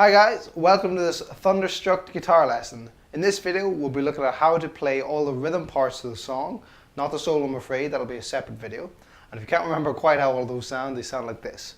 Hi guys, welcome to this Thunderstruck guitar lesson. In this video we'll be looking at how to play all the rhythm parts of the song, not the solo I'm afraid, that'll be a separate video. And if you can't remember quite how all those sound, they sound like this.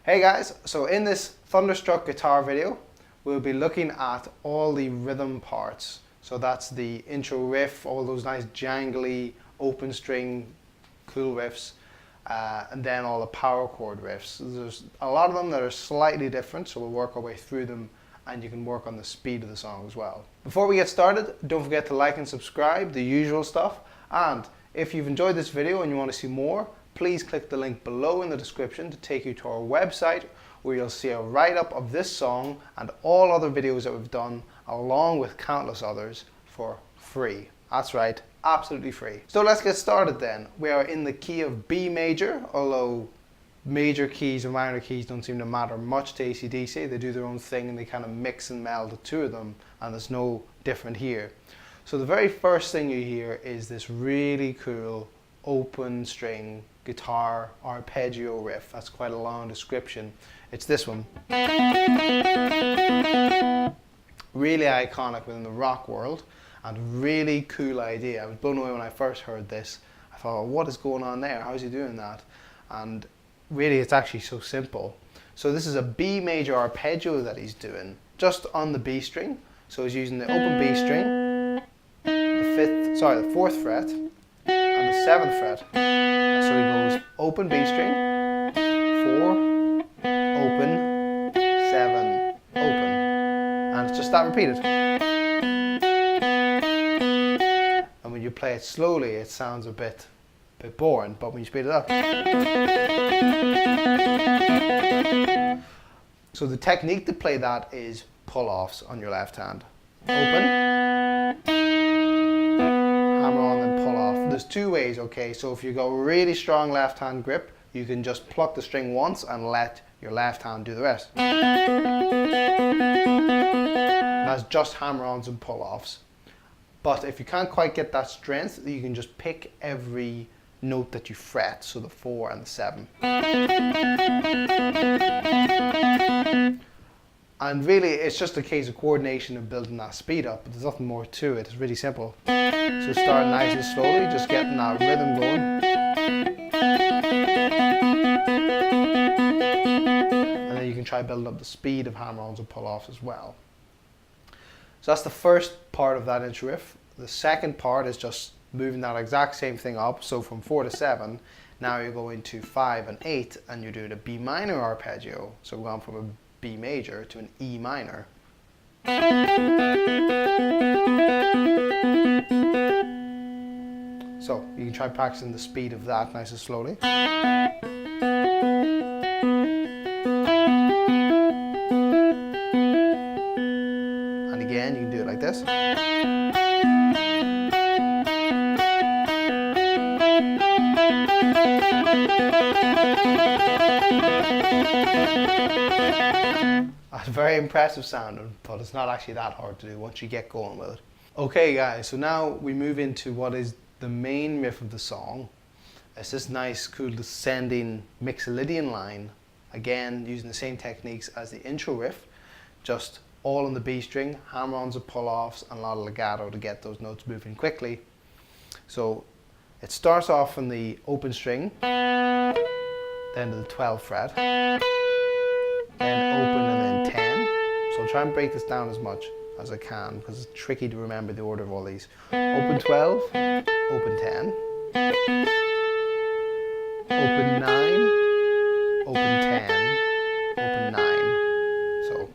Hey guys, so in this Thunderstruck guitar video, we'll be looking at all the rhythm parts. So that's the intro riff, all those nice jangly, open string, cool riffs, and then all the power chord riffs. There's a lot of them that are slightly different, so we'll work our way through them and you can work on the speed of the song as well. Before we get started, don't forget to like and subscribe, the usual stuff. And if you've enjoyed this video and you want to see more, please click the link below in the description to take you to our website where you'll see a write-up of this song and all other videos that we've done along with countless others for free. That's right, absolutely free. So let's get started then. We are in the key of B major, although major keys and minor keys don't seem to matter much to ACDC. They do their own thing and they kind of mix and meld the two of them, and there's no different here. So the very first thing you hear is this really cool open string guitar arpeggio riff. That's quite a long description. It's this one. Really iconic within the rock world and really cool idea. I was blown away when I first heard this. I thought, what is going on there? How is he doing that? And really it's actually so simple. So this is a B major arpeggio that he's doing just on the B string. So he's using the open B string, the fourth fret, and the 7th fret. So he goes open B string, 4, open, 7, open. And it's just that repeated. And when you play it slowly, it sounds a bit boring, but when you speed it up. So the technique to play that is pull-offs on your left hand. Open, hammer on and pull off. There's two ways, okay? So if you go really strong left hand grip, you can just pluck the string once and let your left hand do the rest. That's just hammer-ons and pull-offs. But if you can't quite get that strength, you can just pick every note that you fret, so the 4 and the 7. And really, it's just a case of coordination and building that speed up, but there's nothing more to it. It's really simple. So start nice and slowly, just getting that rhythm going. And then you can try building up the speed of hammer-ons and pull-offs as well. So that's the first part of that intro riff. The second part is just moving that exact same thing up. So from 4 to 7, now you're going to 5 and 8, and you're doing a B minor arpeggio. So we're going from a B major to an E minor. So you can try practicing the speed of that nice and slowly. And again, you can do it like this. That's very impressive sounding, but it's not actually that hard to do once you get going with it. Okay guys, so now we move into what is the main riff of the song. It's this nice, cool descending mixolydian line, again using the same techniques as the intro riff, just all on the B string, hammer-ons and pull-offs, and a lot of legato to get those notes moving quickly. So it starts off on the open string, then to the 12th fret, then open and then 10. So I'll try and break this down as much as I can because it's tricky to remember the order of all these. Open 12, open 10, open 9, open 10, open 9. So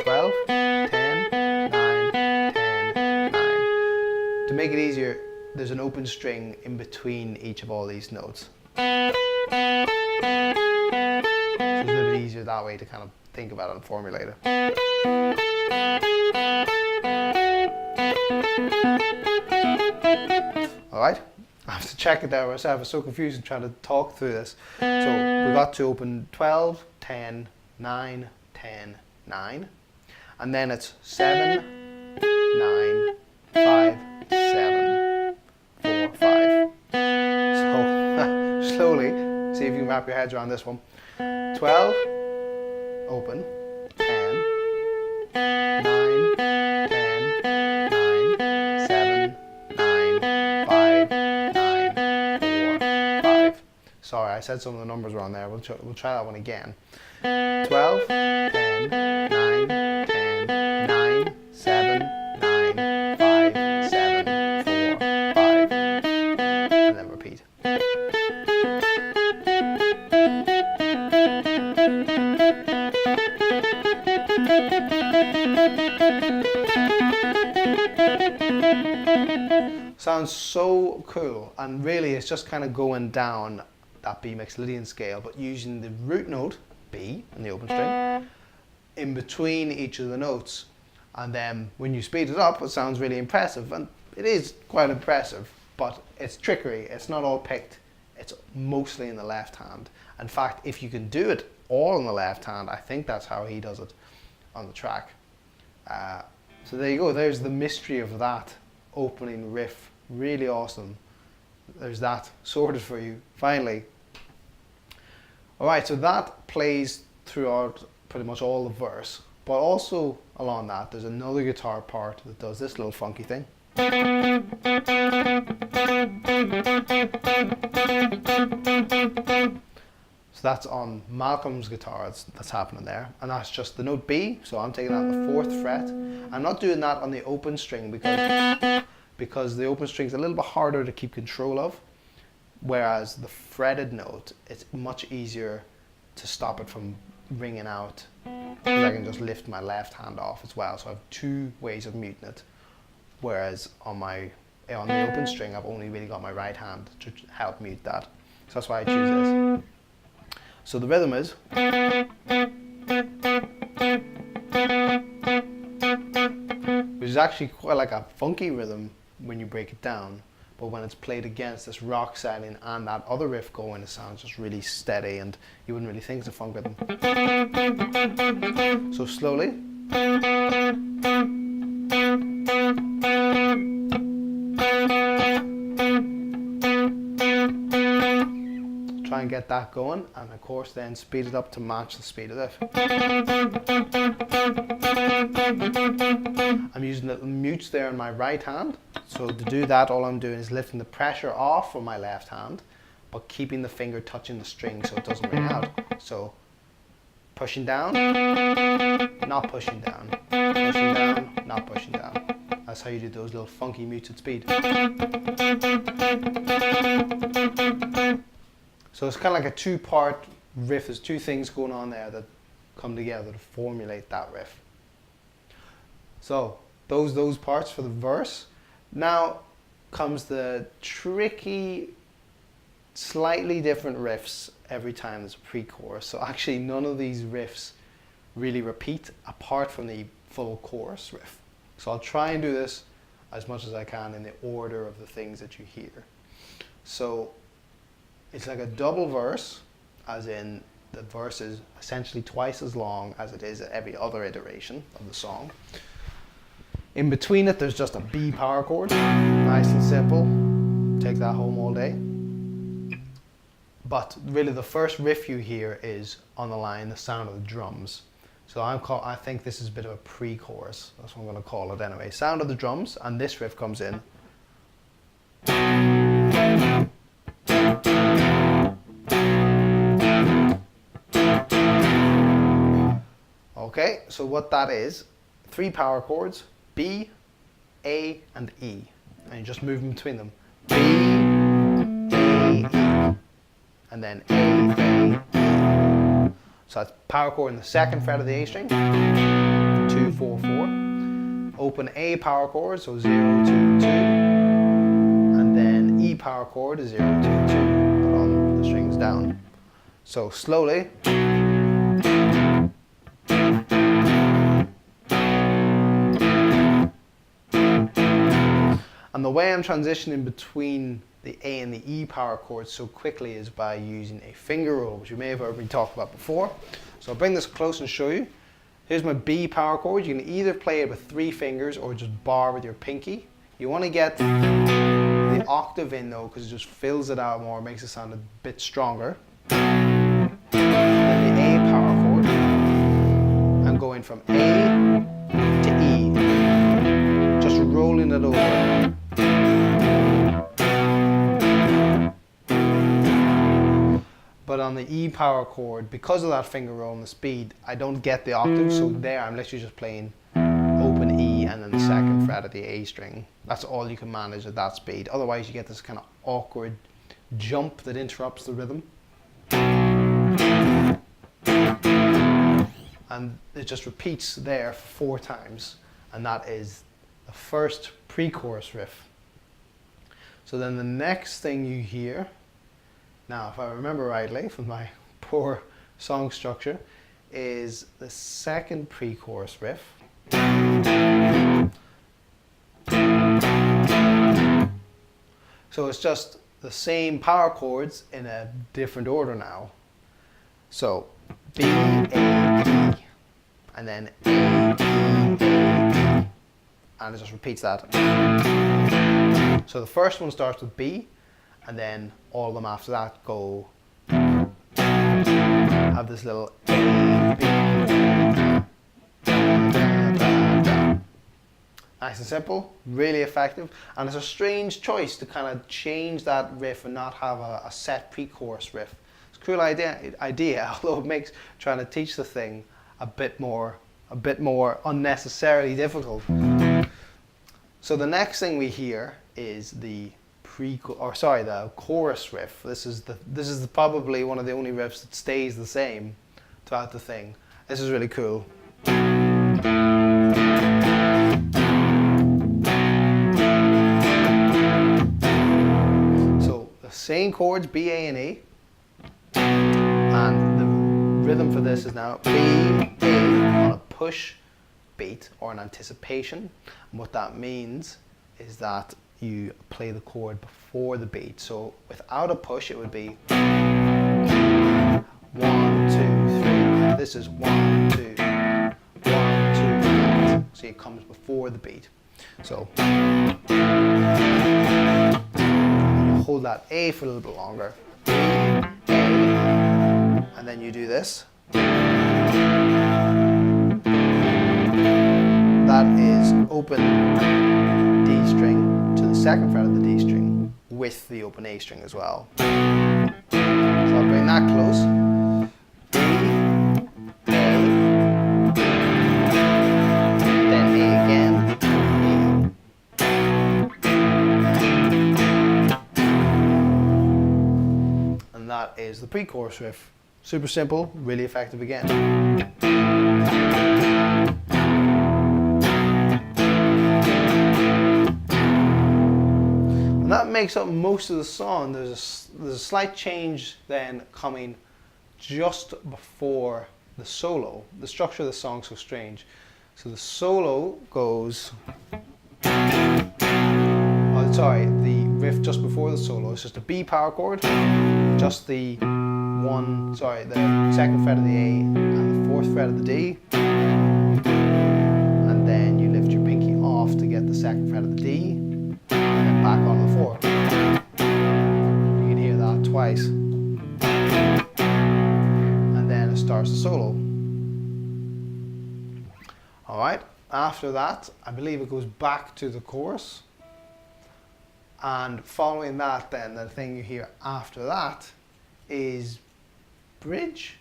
12, 10, 9, 10, 9. To make it easier, there's an open string in between each of all these notes. So it's a little bit easier that way to kind of think about it and formulate it. Alright, I have to check it there myself. It's so confusing trying to talk through this. So we got to open 12, 10, 9, 10, 9. And then it's 7, 9, 5, 7, 4, 5. So slowly, see if you can wrap your heads around this one. 12, open, 10, 9, 10, 9, 7, 9, 5, 9, 4, 5. Sorry, I said some of the numbers wrong there. We'll try that one again. 12, 10, 9, 10, 9, 7, 9, 5, 7, 4, 5. And then repeat. Sounds so cool, and really it's just kind of going down that B mixolydian scale, but using the root note B in the open string in between each of the notes, and then when you speed it up it sounds really impressive, and it is quite impressive, but it's trickery. It's not all picked, it's mostly in the left hand. In fact, if you can do it all in the left hand, I think that's how he does it on the track. So there you go, there's the mystery of that opening riff. Really awesome. There's that sorted for you, finally. Alright, so that plays throughout pretty much all the verse, but also along that there's another guitar part that does this little funky thing. So that's on Malcolm's guitar, that's happening there, and that's just the note B, so I'm taking that on the 4th fret. I'm not doing that on the open string because the open string is a little bit harder to keep control of, whereas the fretted note, it's much easier to stop it from ringing out, because I can just lift my left hand off as well, so I have two ways of muting it, whereas on the open string I've only really got my right hand to help mute that, so that's why I choose this. So the rhythm is, which is actually quite like a funky rhythm when you break it down, but when it's played against this rock setting and that other riff going, it sounds just really steady and you wouldn't really think it's a funk rhythm. So slowly. Try and get that going, and of course then speed it up to match the speed of it. I'm using little mutes there in my right hand, so to do that all I'm doing is lifting the pressure off from my left hand but keeping the finger touching the string so it doesn't ring out. So pushing down, not pushing down, pushing down, not pushing down. That's how you do those little funky mutes at speed. So it's kind of like a two-part riff. There's two things going on there that come together to formulate that riff. So those parts for the verse. Now comes the tricky, slightly different riffs every time there's a pre-chorus. So actually none of these riffs really repeat apart from the full chorus riff. So I'll try and do this as much as I can in the order of the things that you hear. So it's like a double verse, as in the verse is essentially twice as long as it is at every other iteration of the song. In between it, there's just a B power chord, nice and simple. Take that home all day. But really the first riff you hear is on the line, the sound of the drums. So I think this is a bit of a pre-chorus. That's what I'm going to call it anyway. Sound of the drums, and this riff comes in. Okay, so what that is, 3 power chords, B, A, and E. And you just move between them. B, A, E. And then A, E. So that's power chord in the 2nd fret of the A string, 2, 4, 4. Open A power chord, so 0, 2, 2. And then E power chord is 0, 2, 2. Put on the strings down. So slowly. And the way I'm transitioning between the A and the E power chords so quickly is by using a finger roll, which you may have heard me talk about before. So I'll bring this close and show you. Here's my B power chord. You can either play it with 3 fingers or just bar with your pinky. You want to get the octave in though, because it just fills it out more, makes it sound a bit stronger. Then the A power chord. I'm going from A to E, just rolling it over. But on the E power chord, because of that finger roll and the speed, I don't get the octave, so there I'm literally just playing open E and then the 2nd fret of the A string. That's all you can manage at that speed. Otherwise you get this kind of awkward jump that interrupts the rhythm. And it just repeats there 4 times, and that is the first pre-chorus riff. So then the next thing you hear, now if I remember rightly from my poor song structure, is the 2nd pre-chorus riff. So it's just the same power chords in a different order now. So B, A, E, and then A, E, A, E, and it just repeats that. So the first one starts with B, and then all of them after that go, have this little A, B, da, da, da. Nice and simple, really effective, and it's a strange choice to kind of change that riff and not have a set pre-chorus riff. It's a cool idea, although it makes trying to teach the thing a bit more unnecessarily difficult. So the next thing we hear is the chorus riff. This is probably one of the only riffs that stays the same throughout the thing. This is really cool. So the same chords, B, A, and E, and the rhythm for this is now B, A on a push beat or an anticipation. And what that means is that you play the chord before the beat. So without a push, it would be 1, 2, 3. This is 1, 2, 1, 2. See, it comes before the beat. So you hold that A for a little bit longer, A, and then you do this. That is open D string to the 2nd fret of the D string with the open A string as well. So I'll bring that close. D, A, then A again, E. And that is the pre-chorus riff. Super simple, really effective again. And that makes up most of the song. There's a slight change then coming just before the solo. The structure of the song is so strange. So the solo goes, the riff just before the solo is just a B power chord, just the 2nd fret of the A and the 4th fret of the D, and then you lift your pinky off to get the 2nd fret of the D, and then back on the 4. You can hear that twice. and then it starts the solo. Alright, after that, I believe it goes back to the chorus, and following that then, the thing you hear after that is bridge,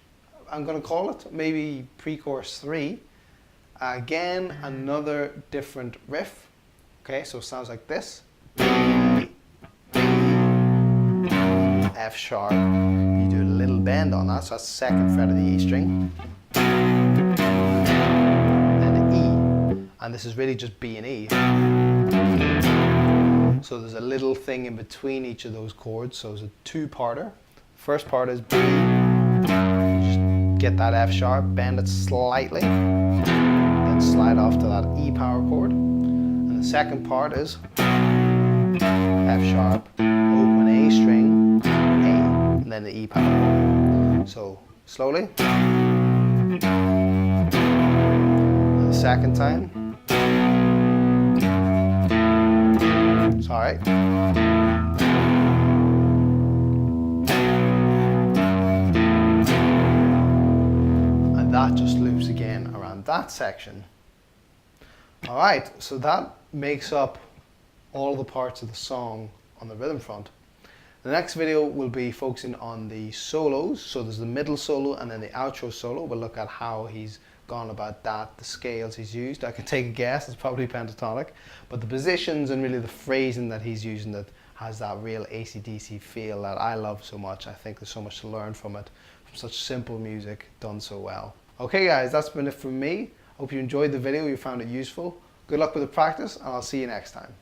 I'm going to call it, maybe pre-chorus 3. Again, another different riff. Okay, so it sounds like this. F sharp, you do a little bend on that, so that's the second fret of the E string. Then the E, and this is really just B and E. So there's a little thing in between each of those chords, so it's a two-parter. First part is B, just get that F sharp, bend it slightly, then slide off to that E power chord. And the second part is F sharp, open A string, A, and then the E power chord. So slowly. And the second time. It's alright. And that just loops again around that section. Alright, so that makes up all the parts of the song on the rhythm front. The next video will be focusing on the solos. So there's the middle solo and then the outro solo. We'll look at how he's gone about that, the scales he's used. I can take a guess, it's probably pentatonic, but the positions and really the phrasing that he's using that has that real ACDC feel that I love so much. I think there's so much to learn from it, from such simple music done so well. Okay guys, that's been it from me. Hope you enjoyed the video, you found it useful. Good luck with the practice, and I'll see you next time.